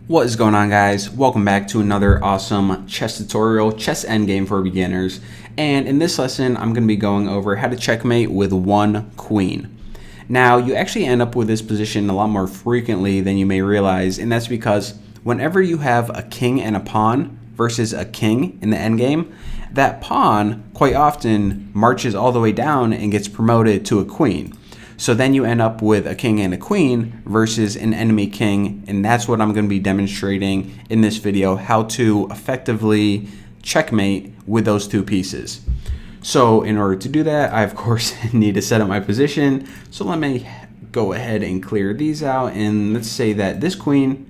What is going on, guys? Welcome back to another awesome chess tutorial, chess endgame for beginners. And in this lesson, I'm going to be going over how to checkmate with one queen. Now, you actually end up with this position a lot more frequently than you may realize, and that's because whenever you have a king and a pawn versus a king in the endgame, that pawn quite often marches all the way down and gets promoted to a queen. So then you end up with a king and a queen versus an enemy king, and that's what I'm going to be demonstrating in this video, how to effectively checkmate with those two pieces. So in order to do that, I of course need to set up my position. So let me go ahead and clear these out, and let's say that this queen,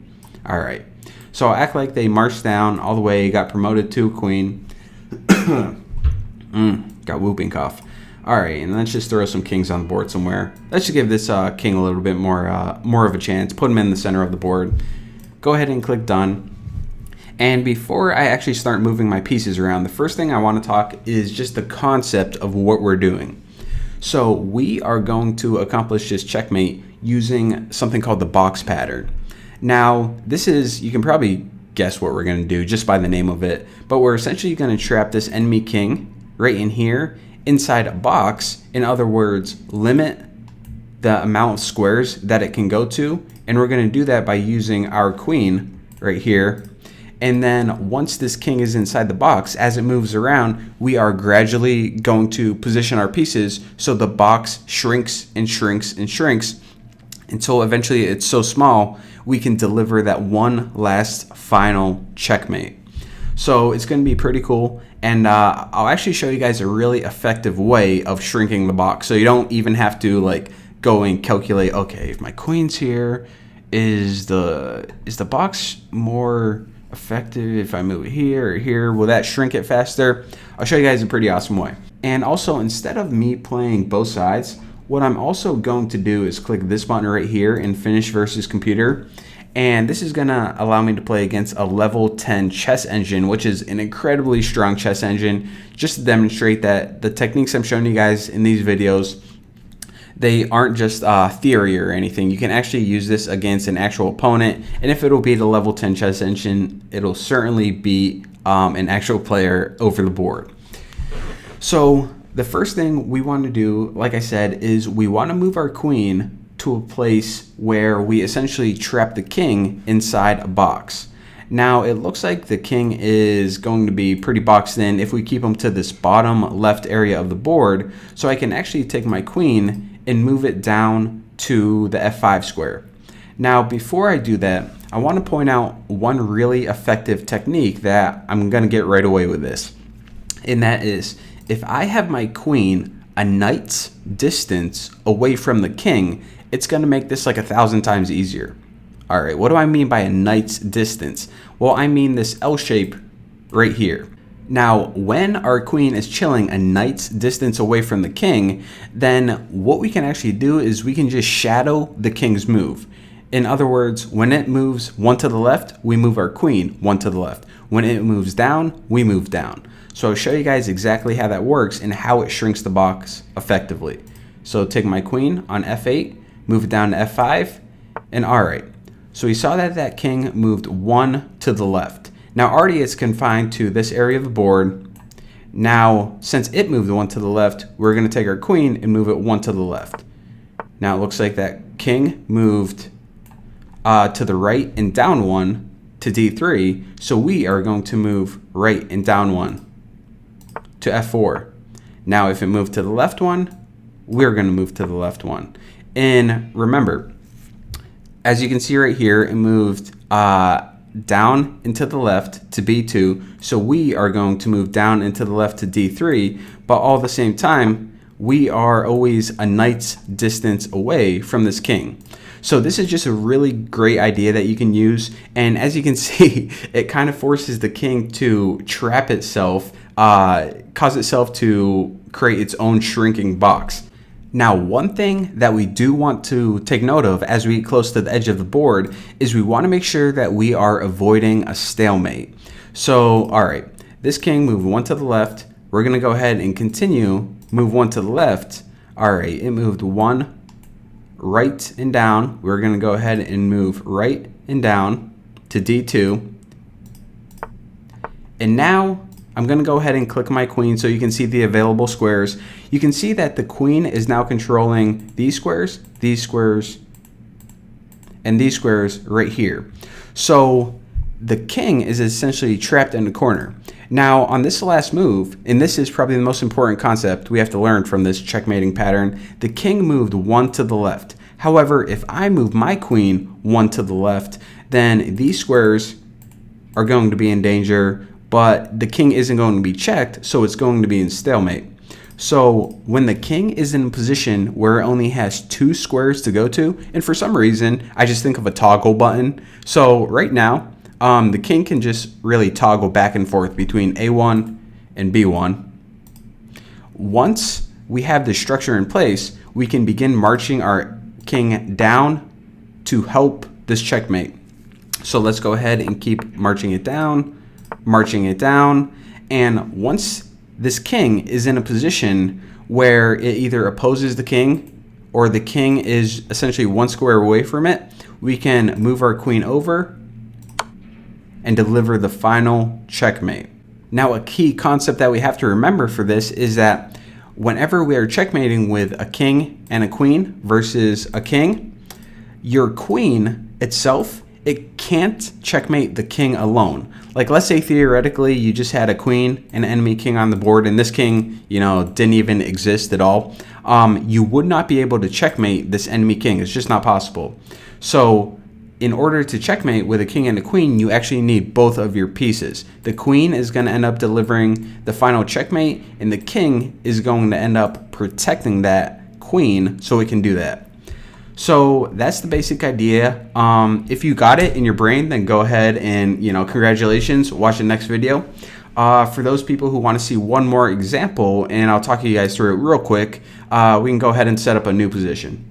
all right. So I'll act like they marched down all the way, got promoted to a queen. Got whooping cough. All right, and let's just throw some kings on the board somewhere. Let's just give this king a little bit more of a chance. Put him in the center of the board. Go ahead and click done. And before I actually start moving my pieces around, the first thing I want to talk is just the concept of what we're doing. So we are going to accomplish this checkmate using something called the box pattern. Now, this is, you can probably guess what we're going to do just by the name of it, but we're essentially going to trap this enemy king right in here inside a box. In other words, limit the amount of squares that it can go to, and we're going to do that by using our queen right here. And then once this king is inside the box, as it moves around, we are gradually going to position our pieces so the box shrinks and shrinks and shrinks until eventually it's so small we can deliver that one last final checkmate. So it's going to be pretty cool, and I'll actually show you guys a really effective way of shrinking the box, so you don't even have to like go and calculate, okay, if my queen's here, is the box more effective if I move it here or here? Will that shrink it faster? I'll show you guys a pretty awesome way. And also, instead of me playing both sides, what I'm also going to do is click this button right here and finish versus computer. And this is going to allow me to play against a level 10 chess engine, which is an incredibly strong chess engine, just to demonstrate that the techniques I'm showing you guys in these videos, they aren't just theory or anything. You can actually use this against an actual opponent, and if it'll beat a level 10 chess engine, it'll certainly beat an actual player over the board. So the first thing we want to do, like I said, is we want to move our queen to a place where we essentially trap the king inside a box. Now it looks like the king is going to be pretty boxed in if we keep him to this bottom left area of the board, so I can actually take my queen and move it down to the F5 square. Now before I do that, I want to point out one really effective technique that I'm going to get right away with this, and that is, if I have my queen a knight's distance away from the king, it's going to make this like 1,000 times easier. All right, what do I mean by a knight's distance? Well, I mean this L shape right here. Now, when our queen is chilling a knight's distance away from the king, then what we can actually do is we can just shadow the king's move. In other words, when it moves one to the left, we move our queen one to the left. When it moves down, we move down. So I'll show you guys exactly how that works and how it shrinks the box effectively. So take my queen on F8, move it down to F5, and all right. So we saw that that king moved one to the left. Now already it's confined to this area of the board. Now, since it moved one to the left, we're going to take our queen and move it one to the left. Now it looks like that king moved to the right and down one to D3. So we are going to move right and down one to F4. Now if it moved to the left one, we're going to move to the left one. And remember, as you can see right here, it moved down into the left to B2. So we are going to move down into the left to D3. But all at the same time, we are always a knight's distance away from this king. So this is just a really great idea that you can use. And as you can see, it kind of forces the king to trap itself, cause itself to create its own shrinking box. Now, one thing that we do want to take note of as we get close to the edge of the board is we want to make sure that we are avoiding a stalemate. So, all right, this king moved one to the left. We're going to go ahead and continue, move one to the left. All right, it moved one right and down. We're going to go ahead and move right and down. to D2. And now I'm going to go ahead and click my queen so you can see the available squares. You can see that the queen is now controlling these squares, and these squares right here. So the king is essentially trapped in the corner. Now on this last move, and this is probably the most important concept we have to learn from this checkmating pattern, the king moved one to the left. However, if I move my queen one to the left, then these squares are going to be in danger, but the king isn't going to be checked, so it's going to be in stalemate. So when the king is in a position where it only has 2 squares to go to, and for some reason, I just think of a toggle button. So right now, the king can just really toggle back and forth between A1 and B1. Once we have this structure in place, we can begin marching our king down to help this checkmate. So let's go ahead and keep marching it down, and once this king is in a position where it either opposes the king or the king is essentially 1 square away from it, we can move our queen over and deliver the final checkmate. Now, a key concept that we have to remember for this is that whenever we are checkmating with a king and a queen versus a king, your queen itself, it can't checkmate the king alone. Like, let's say theoretically you just had a queen and an enemy king on the board, and this king, didn't even exist at all. You would not be able to checkmate this enemy king. It's just not possible. So in order to checkmate with a king and a queen, you actually need both of your pieces. The queen is going to end up delivering the final checkmate, and the king is going to end up protecting that queen so it can do that. So that's the basic idea. If you got it in your brain, then go ahead and, congratulations, watch the next video. For those people who want to see one more example, and I'll talk you guys through it real quick, we can go ahead and set up a new position.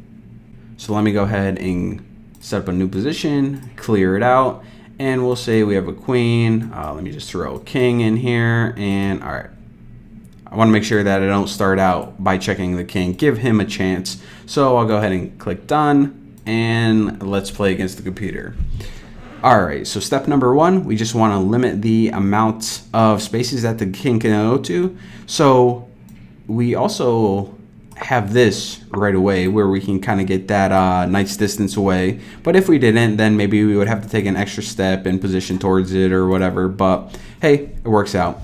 So let me go ahead and set up a new position, clear it out, and we'll say we have a queen. Let me just throw a king in here, and all right. I want to make sure that I don't start out by checking the king, give him a chance. So I'll go ahead and click done, and let's play against the computer. All right, so step number 1, we just want to limit the amount of spaces that the king can go to. So we also have this right away where we can kind of get that knight's distance away. But if we didn't, then maybe we would have to take an extra step and position towards it or whatever. But hey, it works out.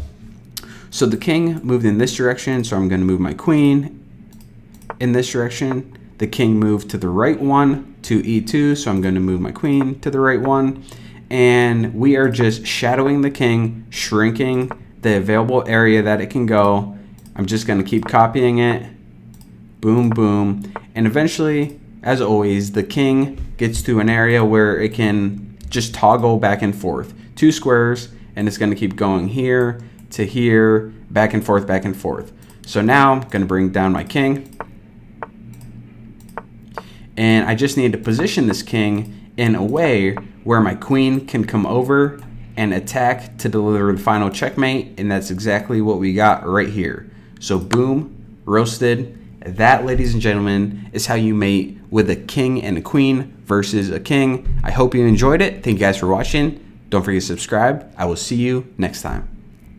So the king moved in this direction, so I'm going to move my queen in this direction. The king moved to the right one to E2, so I'm going to move my queen to the right one. And we are just shadowing the king, shrinking the available area that it can go. I'm just going to keep copying it. Boom, boom. And eventually, as always, the king gets to an area where it can just toggle back and forth. 2 squares, and it's going to keep going here to here, back and forth, back and forth. So now I'm going to bring down my king. And I just need to position this king in a way where my queen can come over and attack to deliver the final checkmate. And that's exactly what we got right here. So boom, roasted. That, ladies and gentlemen, is how you mate with a king and a queen versus a king. I hope you enjoyed it. Thank you guys for watching. Don't forget to subscribe. I will see you next time.